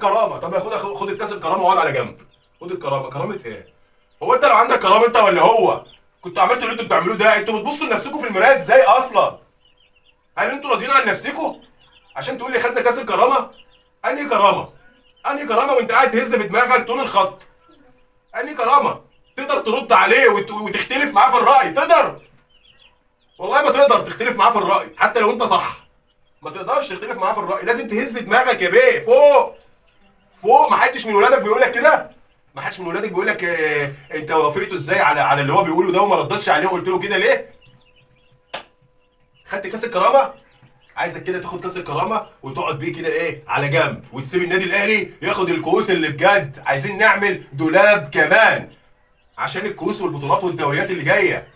كرامه. طب خد الكاس الكرامه واقعد على جنب. خد الكرامه. كرامه ايه؟ هو انت لو عندك كرامه انت ولا هو كنت عملتوا اللي انتوا بتعملوه ده؟ انتوا بتبصوا لنفسكم في المرايه ازاي اصلا؟ هل انتوا راضيين عن نفسكم عشان تقول لي خدنا كاس الكرامه؟ انهي كرامه؟ انهي كرامه وانت قاعد تهز في دماغك طول الخط؟ انهي كرامه؟ تقدر ترد عليه وتختلف معاه في الراي؟ تقدر؟ والله ما تقدر تختلف معاه في الراي حتى لو انت صح. ما تقدرش تختلف معاه في الراي، لازم تهز دماغك يا بيه فوق. فوق. ما حدش من ولادك بيقول لك كده؟ ما حدش من ولادك بيقول لك انت وافقته ازاي على اللي هو بيقوله ده وما ردتش عليه وقلت له كده ليه؟ خدت كاس الكرامه؟ عايزك كده تاخد كاس الكرامه وتقعد بيه كده ايه على جنب، وتسيب النادي الاهلي ياخد الكؤوس اللي بجد. عايزين نعمل دولاب كمان عشان الكؤوس والبطولات والدوريات اللي جايه،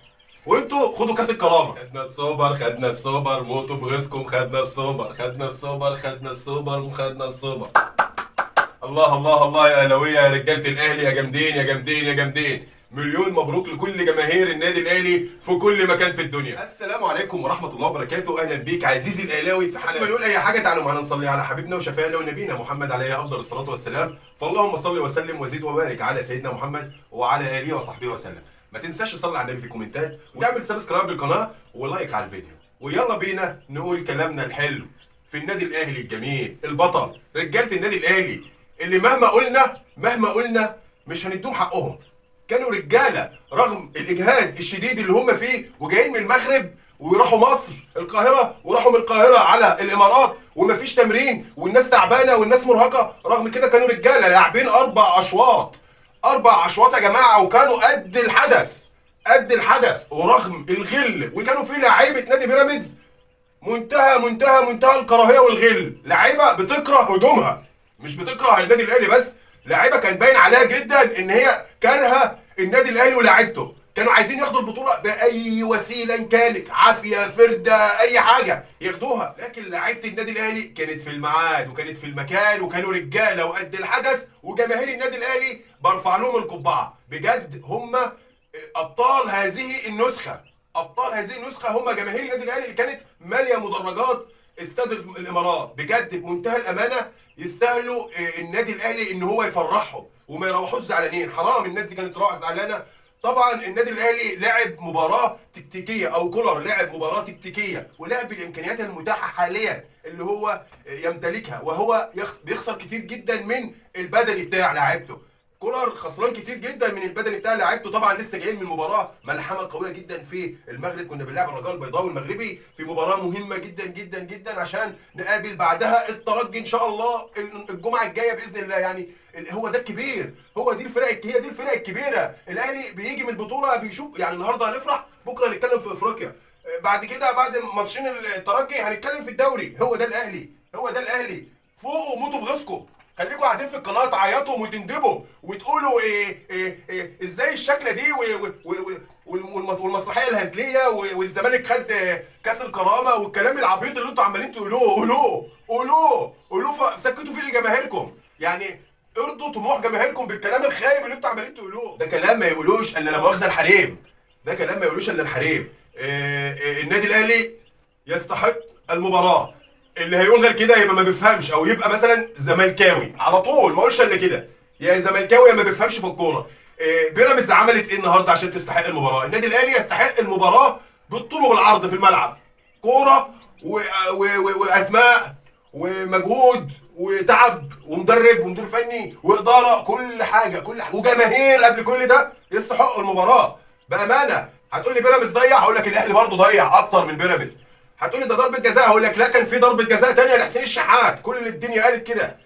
وانتوا خدوا كاس الكرامه. خدنا السوبر، خدنا السوبر، موتوا بغيظكم. خدنا السوبر، خدنا السوبر، خدنا السوبر، وخدنا السوبر. الله الله الله يا اهلاويه يا رجاله الاهلي يا جامدين يا جامدين يا جامدين. مليون مبروك لكل جماهير النادي الاهلي في كل مكان في الدنيا. السلام عليكم ورحمه الله وبركاته. اهلا بيك عزيزي الاهلاوي في حلقه. ما نقول اي حاجه تعالوا معانا نصلي على حبيبنا وشفيعنا ونبينا محمد عليه افضل الصلاه والسلام. فاللهم صل وسلم وزد وبارك على سيدنا محمد وعلى اله وصحبه وسلم. ما تنساش تصلي على النبي في الكومنتات وتعمل سبسكرايب للقناه ولايك على الفيديو. ويلا بينا نقول كلامنا الحلو في النادي الاهلي الجميل البطل رجاله النادي الاهلي اللي مهما قلنا مش هندوم حقهم. كانوا رجاله رغم الاجهاد الشديد اللي هم فيه، وجايين من المغرب ويروحوا مصر القاهره، وراحوا من القاهره على الامارات ومفيش تمرين والناس تعبانه والناس مرهقه. رغم كده كانوا رجاله لاعبين 4 اشواط. 4 اشواط يا جماعه، وكانوا قد الحدث قد الحدث. ورغم الغل، وكانوا في لعيبه نادي بيراميدز منتهى الكراهيه والغل. لعيبه بتكره هجومها، مش بتكره النادي الاهلي بس. لعيبه كان باين عليها جدا ان هي كارهه النادي الاهلي ولاعيبته. كانوا عايزين ياخدوا البطوله باي وسيله كانت، عافيه فرده اي حاجه ياخدوها. لكن لعيبه النادي الاهلي كانت في الميعاد وكانت في المكان، وكانوا رجاله وقد الحدث. وجماهير النادي الاهلي برفع لهم القبعه بجد. هم ابطال هذه النسخه. ابطال هذه النسخه هم جماهير النادي الاهلي اللي كانت ماليه مدرجات استاد الامارات. بجد بمنتهى الامانه يستاهلوا النادي الاهلي ان هو يفرحهم وما يروحوش زعلانين. حرام الناس دي كانت تروح زعلانه. طبعا النادي الاهلي لعب مباراه تكتيكيه، او كولر لعب مباراه تكتيكيه ولعب بالامكانيات المتاحه حاليا اللي هو يمتلكها، وهو بيخسر كتير جدا من البدني بتاع لاعيبته. كولر خسران كتير جدا من البدني بتاع لعيبته. طبعا لسه جايين من مباراه ملحمه قويه جدا في المغرب، كنا بنلعب الرجاء البيضاوي المغربي في مباراه مهمه جدا جدا جدا عشان نقابل بعدها الترجي ان شاء الله الجمعه الجايه باذن الله. يعني هو ده الكبير، هي دي الفرق الكبيره. الاهلي بيجي من البطوله بيشوف، يعني النهارده هنفرح بكره نتكلم في افريقيا، بعد كده بعد ماتشين الترجي هنتكلم في الدوري. هو ده الاهلي. فوقوا وموتوا بغيظكم. خليكم قاعدين في القناه تعيطوا وتندبوا وتقولوا إيه ازاي الشكله دي والمسرحيه الهزليه والزمالك خد كاس الكرامه والكلام العبيط اللي انتوا عمالين قولوه. سكتوا فيه جماهيركم، يعني ارضوا طموح جماهيركم بالكلام الخايب اللي انتوا عمالين تقولوه. ده كلام ما يقولوش الا لا مؤاخذه الحريم. النادي الاهلي يستحق المباراه. اللي هيقول غير كده يبقى ما بيفهمش، او يبقى مثلا زملكاوي على طول. ما اقولش الا كده، يا زملكاوي يا ما بيفهمش في الكوره. بيراميدز عملت ايه النهارده عشان تستحق المباراه؟ النادي الاهلي يستحق المباراه بالطول وبالعرض في الملعب. كوره واسماء ومجهود وتعب ومدرب ومدير فني واداره، كل حاجه وجماهير قبل كل ده يستحقوا المباراه بامانه. هتقول لي بيراميدز ضيع، هقول لك الاهلي برضه ضيع اكتر من بيراميدز. هتقولي ده ضربة جزاء، هقول لك لا، كان في ضربة جزاء تانية لحسين الشحات، كل الدنيا قالت كده.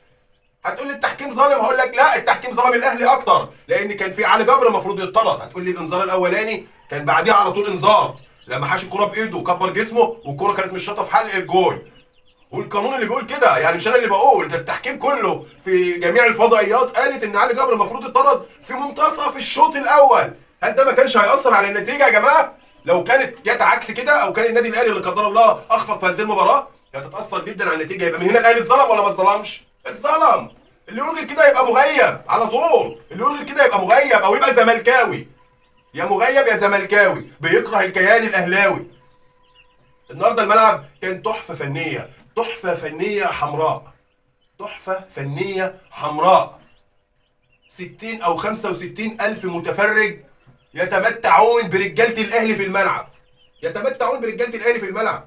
هتقولي التحكيم ظالم، هقول لك لا، التحكيم ظلم الاهلي اكتر، لان كان في علي جبر المفروض يطرد. هتقولي الانذار الاولاني كان بعديه على طول انذار لما حاش الكرة بايده وكبر جسمه والكرة كانت مش شاطه في حلق الجول. والقانون اللي بيقول كده، يعني مش انا اللي بقول، ده التحكيم كله في جميع الفضائيات قالت ان علي جبر المفروض يطرد في منتصف الشوط الاول. هل ده ما كانش هيأثر على النتيجة يا جماعة؟ لو كانت جت عكس كده، او كان النادي الاهلي اللي قدر الله اخفق في هذه المباراه، كانت هتتاثر جدا على النتيجه. يبقى من هنا الاهلي اتظلم ولا ما اتظلمش؟ اتظلم. اللي يقول غير كده يبقى مغيب على طول، اللي يقول غير كده يبقى مغيب او يبقى زملكاوي. يا مغيب يا زملكاوي بيكره الكيان الاهلاوي. النهارده الملعب كان تحفه فنيه حمراء. تحفه فنيه حمراء. 60 او 65 الف متفرج يتمتعون برجاله الاهلي في الملعب، يتمتعون برجاله الاهلي في الملعب،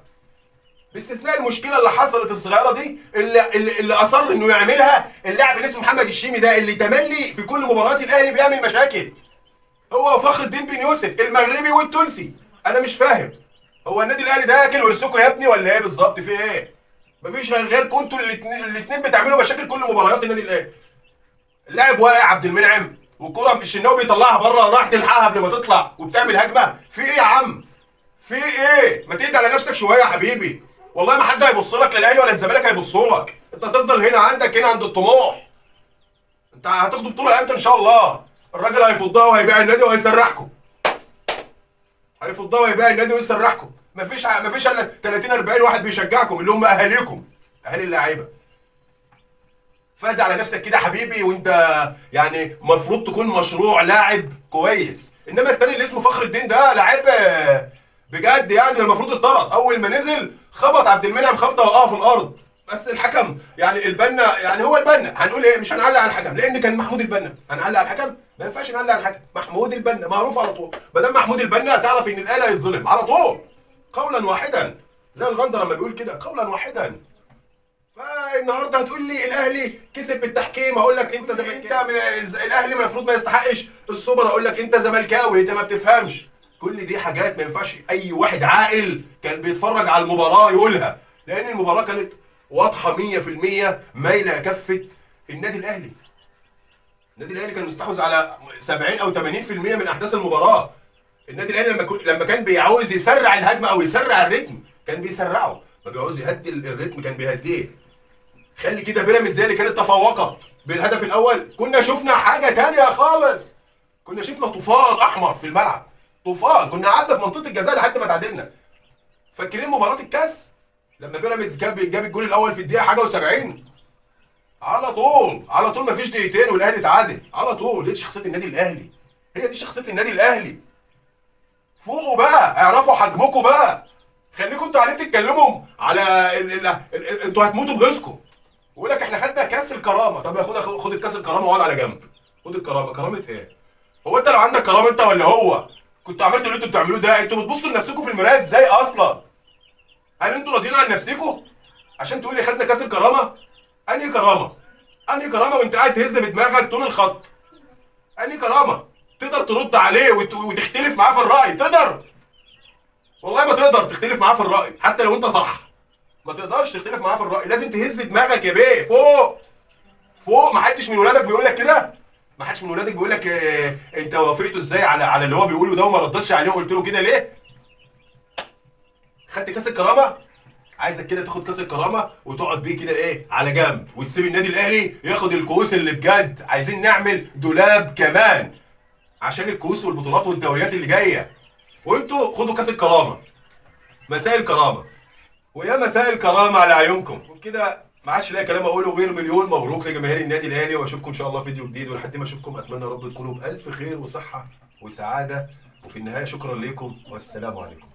باستثناء المشكله اللي حصلت الصغيره دي اللي اصر انه يعملها اللاعب اللي اسمه محمد الشيمي ده، اللي تملي في كل مباريات الاهلي بيعمل مشاكل، هو وفخر الدين بن يوسف المغربي والتونسي. انا مش فاهم، هو النادي الاهلي ده اكل ورثكم يا ابني ولا ايه بالظبط؟ في ايه؟ مفيش غيركم انتوا الاثنين بتعملوا مشاكل كل مباريات النادي الاهلي. اللاعب واقع عبد المنعم والكره الشناوي بيطلعها بره، راح تلحقها قبل ما تطلع وبتعمل هجمه. في ايه يا عم؟ في ايه؟ ما تهدى على نفسك شويه يا حبيبي. والله ما حد هيبص لك، لا الاهلي ولا الزمالك هيبصوا لك، انت هتفضل هنا عندك هنا عند الطموح. انت هتاخد بطوله امتى ان شاء الله؟ الراجل هيفضها وهيبيع النادي وهيسرحكم. هيفضها وهيبيع النادي ويسرحكم. مفيش الا 30 40 واحد بيشجعكم اللي هم اهاليكم، اهالي اللاعيبه. فاهدى على نفسك كده حبيبي، وانت يعني المفروض تكون مشروع لاعب كويس. انما التاني اللي اسمه فخر الدين ده لاعب بجد يعني، المفروض اتطرد. اول ما نزل خبط عبد المنعم خبطه وقع في الارض، بس الحكم يعني البنا، يعني هو البنا هنقول ايه؟ مش هنعلق على الحكم لان كان محمود البنا. هنعلق على الحكم؟ ما ينفعش نعلق على الحكم. محمود البنا معروف على طول، ما دام محمود البنا تعرف ان الاهلي هيتظلم على طول قولا واحدا، زي الغندر لما بيقول كده قولا واحدا. فالنهارده هتقول لي الاهلي كسب بالتحكيم، اقول لك انت الاهلي المفروض ما يستحقش السوبر، اقول لك انت زملكاوي انت ما بتفهمش. كل دي حاجات ما ينفعش اي واحد عاقل كان بيتفرج على المباراه يقولها، لان المباراه كانت واضحه 100% مايله كفه النادي الاهلي. النادي الاهلي كان مستحوذ على 70 او 80% من احداث المباراه. النادي الاهلي لما كان بيعوز يسرع الهجمه او يسرع الريتم كان بيسرعه، ما بيعوز يهدي الريتم كان بيهديه. خلي كده بيراميدز زي اللي كانت تفوقت بالهدف الاول، كنا شفنا حاجه تانية خالص. كنا شفنا طوفان احمر في الملعب، طوفان. كنا قعدنا في منطقه الجزاء لحد ما تعادلنا. فاكرين مباراه الكاس لما بيراميدز جاب الجول الاول في الدقيقه حاجه و70؟ على طول مفيش دقيقتين والاهلي تعادل على طول. هي دي شخصيه النادي الاهلي، هي دي شخصيه النادي الاهلي. فوقوا بقى، اعرفوا حجمكم بقى. خليكم انتوا قاعدين تتكلموا على انتوا هتموتوا بغيظكم. يقول لك احنا خدنا كاس الكرامه. طب خد الكاس الكرامه واقعد على جنب. خد الكرامه، كرامه ايه؟ هو انت لو عندك كرامه انت ولا هو كنت عملتوا اللي انتوا بتعملوه ده؟ انتوا بتبصوا لنفسكم في المرايه ازاي اصلا؟ هل انتوا راضيين عن نفسكم عشان تقول لي خدنا كاس الكرامه؟ انهي كرامه؟ انهي كرامه وانت قاعد تهز في دماغك طول الخط؟ انهي كرامه؟ تقدر ترد عليه وتختلف معاه في الراي؟ تقدر؟ والله ما تقدر تختلف معاه في الراي حتى لو انت صح. ما تقدرش تختلف معاه في الراي، لازم تهز دماغك يا بيه فوق. فوق. ما حدش من ولادك بيقول لك كده؟ ما حدش من ولادك بيقول لك انت وافقته ازاي على اللي هو بيقوله ده وما ردتش عليه وقلت له كده ليه؟ خدت كاس الكرامه؟ عايزك كده تاخد كاس الكرامه وتقعد بيه كده ايه على جنب، وتسيب النادي الاهلي ياخد الكؤوس اللي بجد. عايزين نعمل دولاب كمان عشان الكؤوس والبطولات والدوريات اللي جايه، وانتوا خدوا كاس الكرامه. مساء الكرامه، ويا مساء الكرامه على عيونكم. وكده ما عادش ليا كلام اقوله غير مليون مبروك لجماهير النادي الاهلي، واشوفكم ان شاء الله فيديو جديد. ولحد ما اشوفكم اتمنى يا رب تكونوا بالف خير وصحه وسعاده. وفي النهايه شكرا لكم والسلام عليكم.